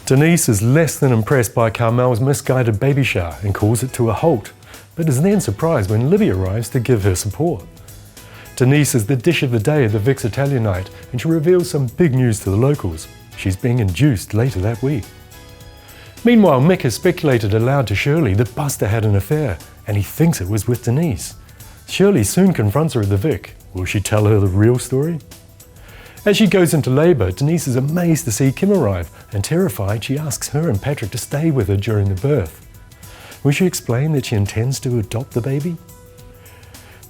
Denise is less than impressed by Carmel's misguided baby shower and calls it to a halt, but is then surprised when Libby arrives to give her support. Denise is the dish of the day at the Vic's Italian night, and she reveals some big news to the locals. She's being induced later that week. Meanwhile, Mick has speculated aloud to Shirley that Buster had an affair, and he thinks it was with Denise. Shirley soon confronts her at the Vic. Will she tell her the real story? As she goes into labour, Denise is amazed to see Kim arrive, and terrified, she asks her and Patrick to stay with her during the birth. Will she explain that she intends to adopt the baby?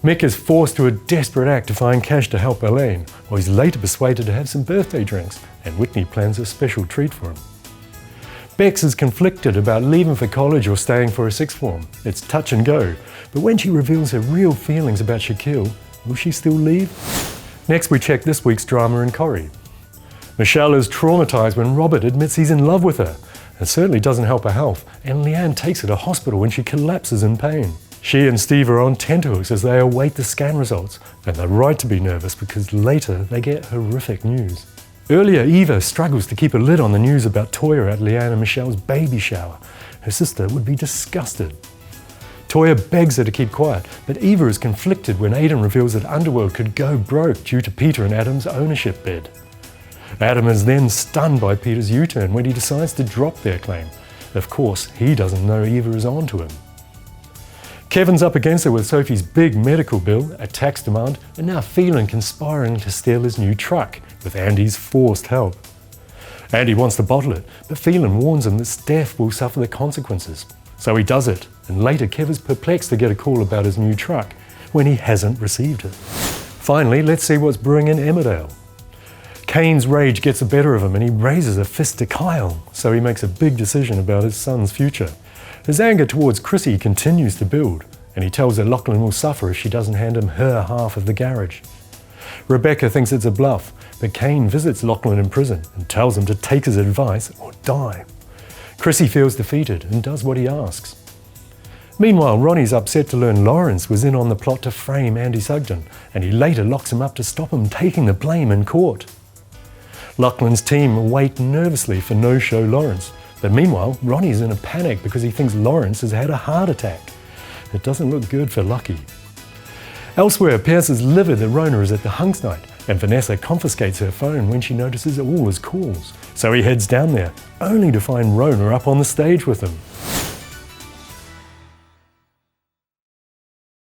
Mick is forced to a desperate act to find cash to help Elaine, while he's later persuaded to have some birthday drinks, and Whitney plans a special treat for him. Bex is conflicted about leaving for college or staying for a sixth form. It's touch and go, but when she reveals her real feelings about Shaquille, will she still leave? Next we check this week's drama in Corrie. Michelle is traumatised when Robert admits he's in love with her. It certainly doesn't help her health, and Leanne takes her to hospital when she collapses in pain. She and Steve are on tenterhooks as they await the scan results, and they're right to be nervous because later they get horrific news. Earlier, Eva struggles to keep a lid on the news about Toya at Leanne and Michelle's baby shower. Her sister would be disgusted. Toya begs her to keep quiet, but Eva is conflicted when Aidan reveals that Underworld could go broke due to Peter and Adam's ownership bid. Adam is then stunned by Peter's U-turn when he decides to drop their claim. Of course, he doesn't know Eva is on to him. Kevin's up against her with Sophie's big medical bill, a tax demand, and now Phelan conspiring to steal his new truck, with Andy's forced help. Andy wants to bottle it, but Phelan warns him that Steph will suffer the consequences. So he does it, and later Kev is perplexed to get a call about his new truck, when he hasn't received it. Finally, let's see what's brewing in Emmerdale. Kane's rage gets the better of him and he raises a fist to Kyle, so he makes a big decision about his son's future. His anger towards Chrissy continues to build, and he tells her Lachlan will suffer if she doesn't hand him her half of the garage. Rebecca thinks it's a bluff, but Kane visits Lachlan in prison and tells him to take his advice or die. Chrissy feels defeated and does what he asks. Meanwhile, Ronnie's upset to learn Lawrence was in on the plot to frame Andy Sugden, and he later locks him up to stop him taking the blame in court. Lachlan's team wait nervously for no-show Lawrence, but meanwhile, Ronnie's in a panic because he thinks Lawrence has had a heart attack. It doesn't look good for Lucky. Elsewhere, Pierce is livid that Rona is at the Hunks night, and Vanessa confiscates her phone when she notices all his calls. So he heads down there, only to find Rona up on the stage with him.